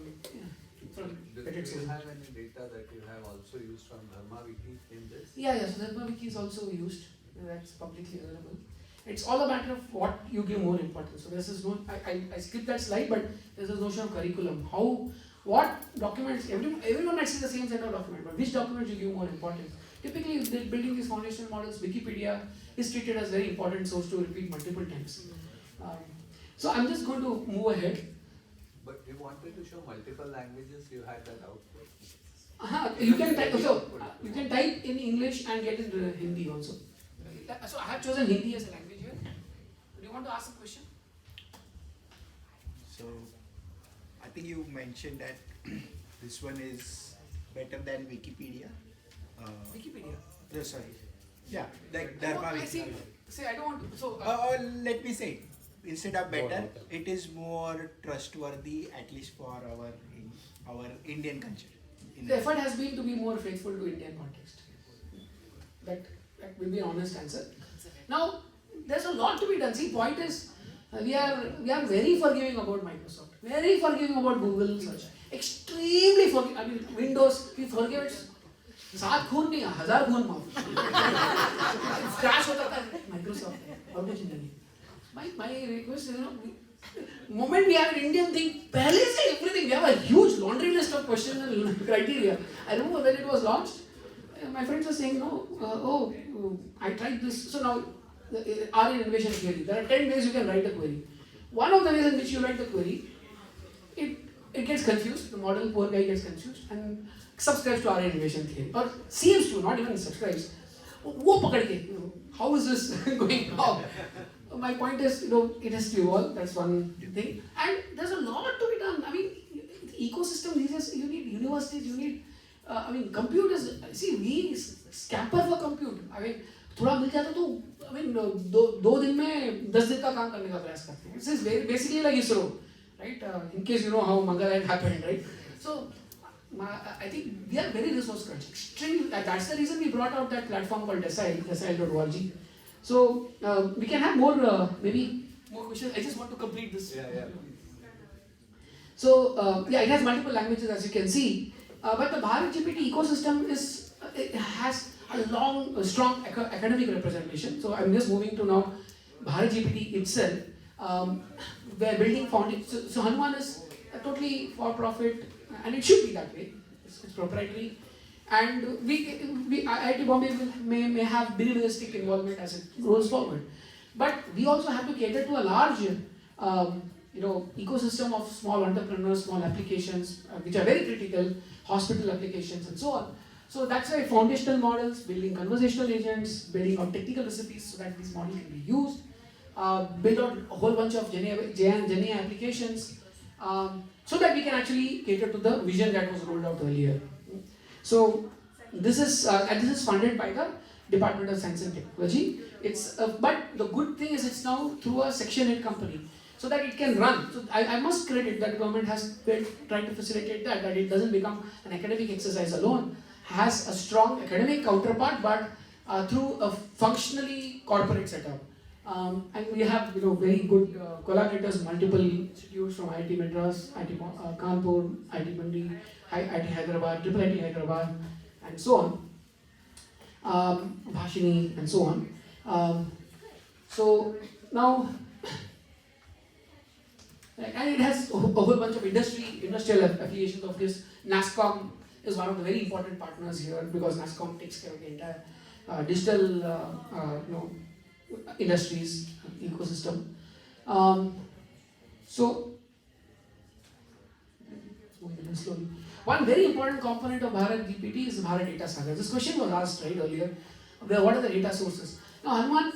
Do better you sources. have any data that you have also used from Dharma Wiki in this? Yeah, so Dharma Wiki is also used. That's publicly available. It's all a matter of what you give more importance. So this is no, I skipped that slide, but there's a notion of curriculum. What documents, everyone might see the same set of documents, but which documents you give more importance. Typically, if they're building these foundational models, Wikipedia is treated as very important source to repeat multiple times. So I'm just going to move ahead. But you wanted to show multiple languages, you had that output. You can type, so you can type in English and get into Hindi also. So I have chosen Hindi as a language here. Do you want to ask a question? So, I think you mentioned that this one is better than Wikipedia. Wikipedia. No, sorry. Yeah, like Dharma I see. Wiki. Say I don't want to. So Or let me say, instead of better, it is more trustworthy, at least for our Indian culture. the effort has been to be more faithful to Indian context. That will be an honest answer. Now there's a lot to be done. See, point is we are very forgiving about Microsoft, very forgiving about Google search, extremely forgiving. I mean Windows, we forgive it. 7 खून नहीं 1000 खून माफ crash होता था Microsoft और कुछ नहीं. My request is, moment we have an Indian thing, पहले से everything, we have a huge laundry list of questions and criteria. I remember when it was launched, my friends were saying, I tried this. So now, R in innovation theory, there are 10 ways you can write a query. One of the ways in which you write the query, it gets confused, the model poor guy gets confused and subscribes to R in innovation theory, or seems to, not even subscribes. वो पकड़ के, how is this going on? My point is, it has to evolve. That's one thing, and there's a lot to be done. I mean, the ecosystem these days, you need universities, you need, computers. See, we scamper for compute. I mean, थोड़ा मिल जाता तो, I mean, दो दिन में 10 दिन का काम करने का प्रयास करते हैं. This is basically like ISRO, right? In case you know how Mangal had happened, right? So, I think we are very resource crunched. Extremely. That's the reason we brought out that platform called decile.org. So we can have more, maybe more questions. I just want to complete this. Yeah. So it has multiple languages as you can see, but the Bharat GPT ecosystem has a strong academic representation. So I'm just moving to now Bharat GPT itself. We're building foundation. So Hanuman is totally for profit, and it should be that way. It's proprietary. And IIT Bombay may have minimalistic involvement as it goes forward. But we also have to cater to a large ecosystem of small entrepreneurs, small applications, which are very critical, hospital applications and so on. So that's why foundational models, building conversational agents, building out technical recipes so that these models can be used, build out a whole bunch of GenAI applications, so that we can actually cater to the vision that was rolled out earlier. So this is funded by the Department of Science and Technology. But the good thing is it's now through a Section 8 company, so that it can run. So I must credit that the government has tried to facilitate that it doesn't become an academic exercise alone, has a strong academic counterpart, but through a functionally corporate setup. And we have very good collaborators, multiple institutes from IIT Madras, IIT Kanpur, IIT Mandi, IIT Hyderabad, IIT Hyderabad, and so on, Bhashini, and so on. So now, and it has a whole bunch of industrial affiliations of this. NASSCOM is one of the very important partners here because NASSCOM takes care of the entire digital industries ecosystem. So slowly. One very important component of Bharat GPT is Bharat Data Sagar. This question was asked earlier. What are the data sources? Now Hanuman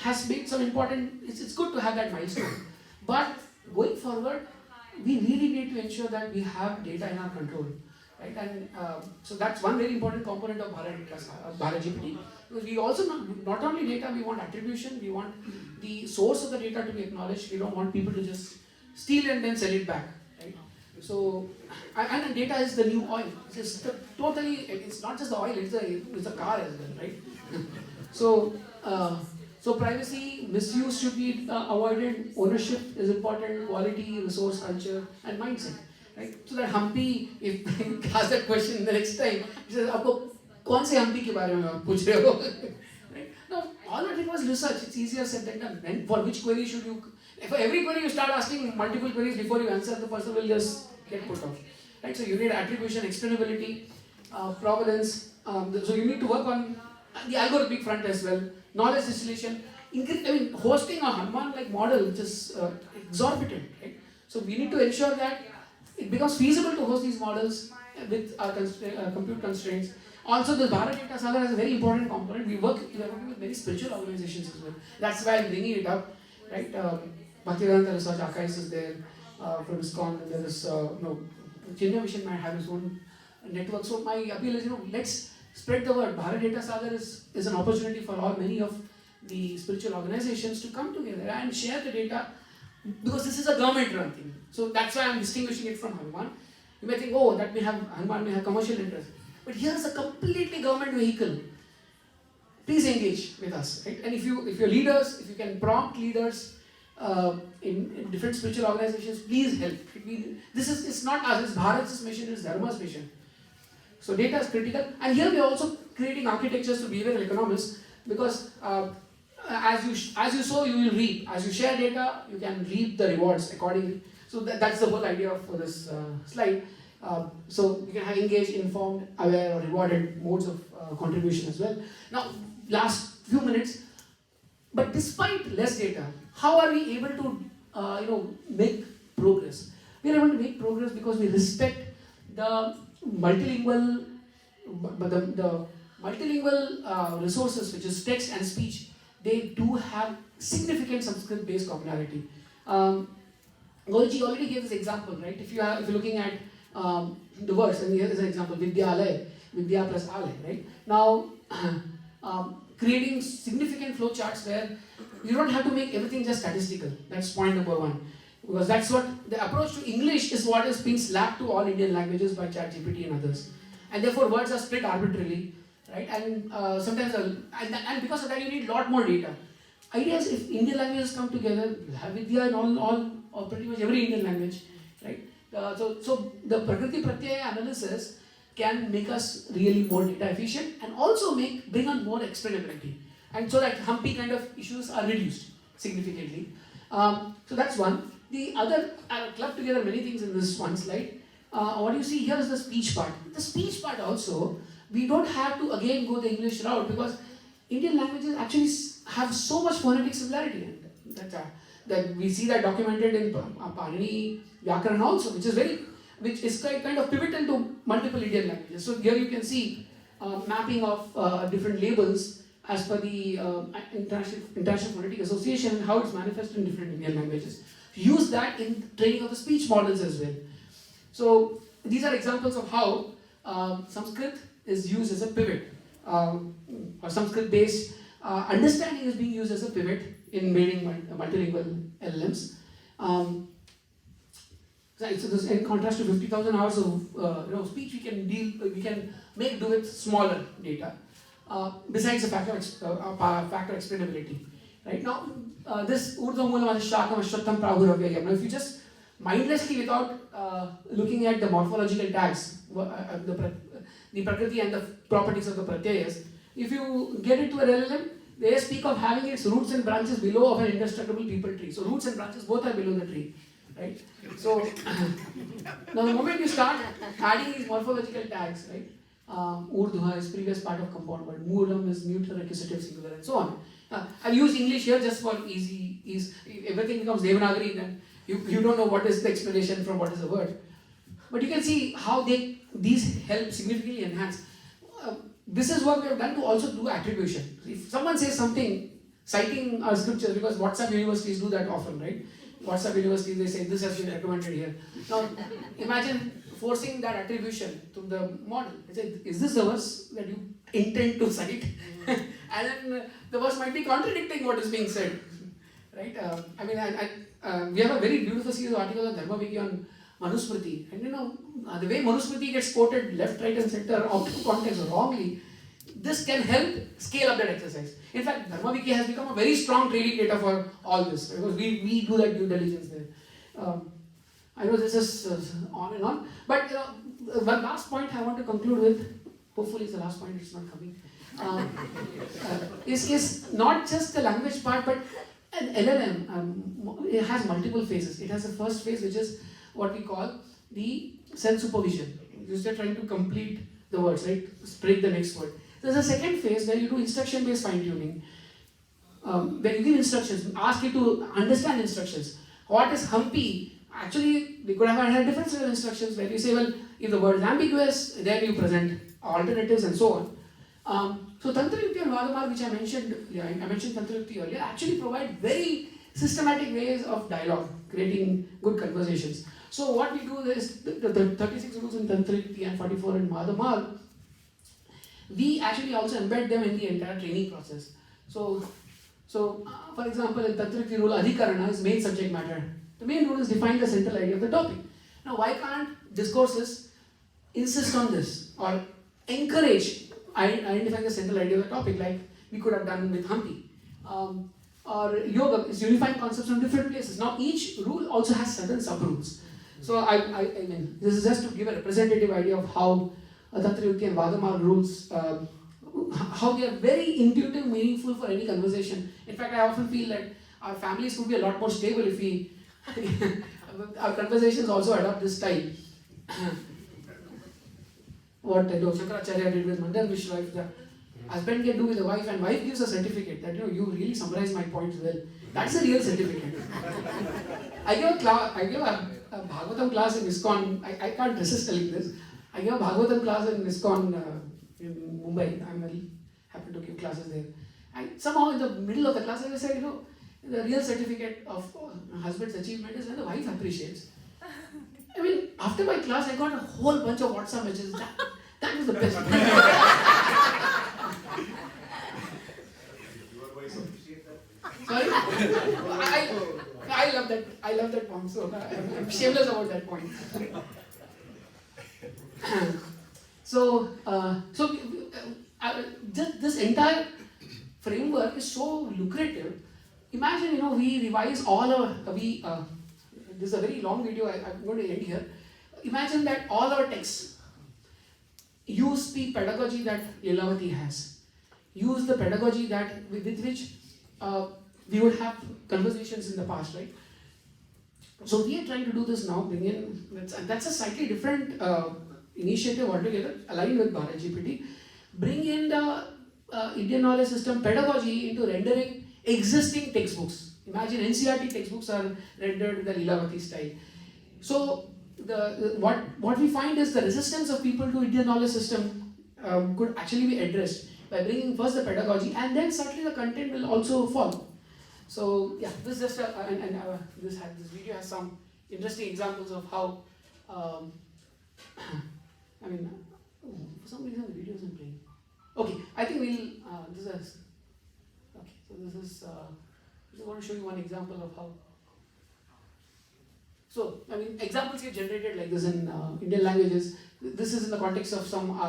has made some important. It's good to have that milestone, but going forward, we really need to ensure that we have data in our control, right? And so that's one very important component of Bharat GPT. Because we also not only data, we want attribution. We want the source of the data to be acknowledged. We don't want people to just steal and then sell it back, right? So, and data is the new oil. It's not just the oil, it's the car as well, right? So privacy, misuse should be avoided, ownership is important, quality, resource culture, and mindset. right? So that Humpy, if he asks that question the next time, he says, "आपको कौन से Humpy के बारे में पूछ रहे हो?" Right? No, all that requires research. It's easier said than done. And for which query should you? For every query you start asking multiple queries before you answer, the person will just get put off. Right? So you need attribution, explainability, provenance. So you need to work on the algorithmic front as well. Knowledge distillation. Hosting a Hanuman-like model, which is exorbitant, right? So we need to ensure that it becomes feasible to host these models with our compute constraints. Also, the Bharat Data Sagar has a very important component. We are working with very spiritual organizations as well. That's why I'm bringing it up, right? Bhaktivedanta Research Archives is there from ISKCON, and there is, Chenya Mission might have its own network. So my appeal is, let's spread the word. Bharat Data Sagar is an opportunity for many of the spiritual organizations to come together and share the data, because this is a government-run thing. So that's why I'm distinguishing it from Hanuman. You may think, oh, that Hanuman may have commercial interest. But here's a completely government vehicle. Please engage with us, right? And if you're leaders, if you can prompt leaders in different spiritual organizations, please help. It's not us, it's Bharat's mission, it's Dharma's mission. So data is critical. And here we are also creating architectures to behavioral economists, because as you sow, you will reap. As you share data, you can reap the rewards accordingly. So that's the whole idea for this slide. So you can have engaged, informed, aware, or rewarded modes of contribution as well. Now, last few minutes. But despite less data, how are we able to, make progress? We are able to make progress because we respect the multilingual resources, which is text and speech. They do have significant Sanskrit-based commonality. Gauriji already gave this example, right? If you're looking at the verse, and here is an example, Vidyalaya, Vidya plus Alaya, right? Now, creating significant flow charts where you don't have to make everything just statistical. That's point number one. Because that's what the approach to English is, what is being slapped to all Indian languages by ChatGPT and others. And therefore words are split arbitrarily, right? And sometimes, and because of that you need a lot more data. Idea is, if Indian languages come together, you have Vidya in all or pretty much every Indian language, right? So the Prakriti Pratyaya analysis can make us really more data efficient, and also bring on more explainability, and so that Humpy kind of issues are reduced significantly. So that's one. The other, I clubbed together many things in this one slide. What you see here is the speech part. The speech part also, we don't have to again go the English route, because Indian languages actually have so much phonetic similarity, and that we see that documented in Panini Vyakaran also, which is kind of pivotal to multiple Indian languages. So here you can see mapping of different labels as per the International Phonetic Association, and how it's manifested in different Indian languages. Use that in training of the speech models as well. So these are examples of how Sanskrit is used as a pivot, or Sanskrit-based understanding is being used as a pivot in building multilingual LLMs. So this, in contrast to 50,000 hours of speech, we can make do with smaller data. Besides the factor explainability, right? Now, this Urdhva Moolam Shakam Ashwattham Prahuravya. Now, if you just mindlessly, without looking at the morphological tags, the Prakriti and the properties of the Pratyayas, if you get into a LLM, they speak of having its roots and branches below of an indestructible people tree. So roots and branches both are below the tree, right? So now the moment you start adding these morphological tags, right? Urdhva is previous part of compound word, Moolam is neuter, accusative, singular, and so on. I'll use English here just for ease. If everything becomes Devanagari, then you don't know what is the explanation from what is the word. But you can see how these help significantly enhance. This is what we have done to also do attribution. If someone says something, citing our scriptures, because WhatsApp universities do that often, right? WhatsApp universities, they say this has been recommended here. Now, imagine forcing that attribution to the model. They say, is this the verse that you intend to cite? And then the verse might be contradicting what is being said, right? We have a very beautiful series of articles on Dharma Wiki on Manusmriti, and the way Manusmriti gets quoted left, right, and center out of context wrongly, this can help scale up that exercise. In fact, Dharma Wiki has become a very strong training data for all this, because we do that due diligence there. I know this is on and on, but one last point I want to conclude with, hopefully it's the last point, it's not coming, is not just the language part, but an LLM, it has multiple phases. It has a first phase, which is what we call the self-supervision. You're just trying to complete the words, right? Break the next word. There's a second phase where you do instruction-based fine-tuning, where you give instructions, ask you to understand instructions. What is humpy? Actually, we could have had a different set of instructions where you say, well, if the word is ambiguous, then you present alternatives and so on. So Tantra Yukti and Vadamarg, which I mentioned Tantra Yukti earlier, actually provide very systematic ways of dialogue, creating good conversations. So what we do is, the 36 rules in Tantra Yukti and 44 in Vadamarg, we actually also embed them in the entire training process. So for example, in Tantra Yukti rule, Adhikarana is main subject matter. The main rule is define the central idea of the topic. Now, why can't discourses insist on this or encourage identifying the central idea of the topic, like we could have done with Hampi? Or yoga is unifying concepts from different places. Now, each rule also has certain sub-rules. So, I mean, this is just to give a representative idea of how Tantra Yukti and Vadamarg rules, how they are very intuitive, meaningful for any conversation. In fact, I often feel that our families would be a lot more stable if we, our conversations also adopt this style. What Shankaracharya did with Mandal Mishra, if the husband can do with the wife, and wife gives a certificate that you really summarize my points well. That's a real certificate. I gave a Bhagavatam class in ISKCON. I can't resist telling this. I gave a Bhagavatam class in ISKCON in Mumbai. I'm very happy to give classes there. And somehow in the middle of the class, I said, the real certificate of husband's achievement is when the wife appreciates. I mean, after my class, I got a whole bunch of WhatsApp messages. That was the best. Sorry? I love that. I love that point. So I'm shameless about that point. This entire framework is so lucrative. Imagine, we revise all our, this is a very long video, I'm going to end here. Imagine that all our texts use the pedagogy that Lilavati has. Use the pedagogy with which we would have conversations in the past, right? So we are trying to do this now, that's a slightly different initiative altogether, aligned with Bharat GPT. Bring in the Indian knowledge system pedagogy into rendering existing textbooks. Imagine NCERT textbooks are rendered in the Lilavati style. So what we find is the resistance of people to Indian knowledge system could actually be addressed by bringing first the pedagogy, and then certainly the content will also follow. So yeah, this is just this video has some interesting examples of how I mean, for some reason the video isn't playing. Okay, I think we'll this is okay. So this is I just want to show you one example of how. So I mean, examples get generated like this in Indian languages. This is in the context of some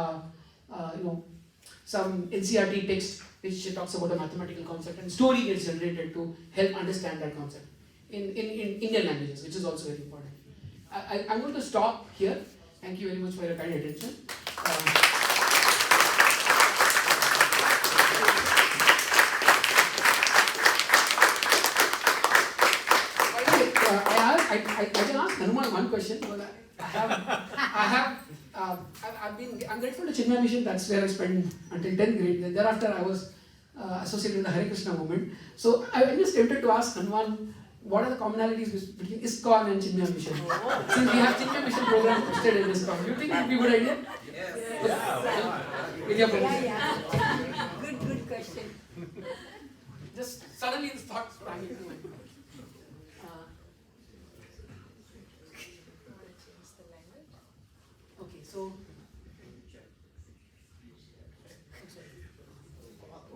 some NCERT text which talks about a mathematical concept, and story gets generated to help understand that concept in Indian languages, which is also very important. I'm going to stop here. Thank you very much for your kind attention. I can ask Hanuman one question, because I'm grateful to Chinmaya Mission. That's where I spent until 10th grade. Thereafter, I was associated with the Hare Krishna movement. So I'm just tempted to ask Hanuman, what are the commonalities between ISKCON and Chinmaya Mission? Since we have Chinmaya Mission program hosted in ISKCON, do you think it would be a good idea? Yes. With your permission. Good question. Just suddenly this thought sprang into my mind. Okay, so.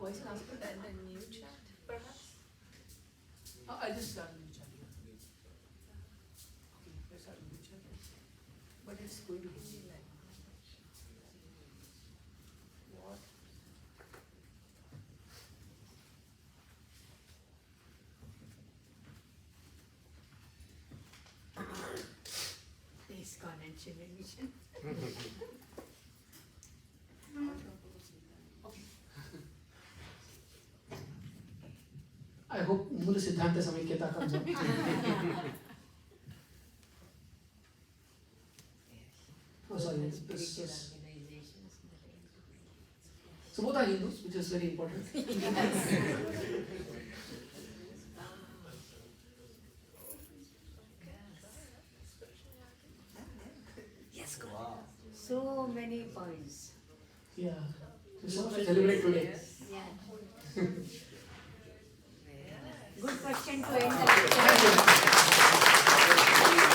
Voice transfer and the new chat, perhaps? I just started a new chat. Okay, let's start a new chat. But it's going to be what? ancient edition. I hope Mula Siddhanta Samaiketa comes up. Oh, sorry, this Spiritual is. organizations. So both are Hindus, which is very important. Yes, go. So many points. Yeah. There's so much to celebrate today. Yeah. Good question to end. Thank you.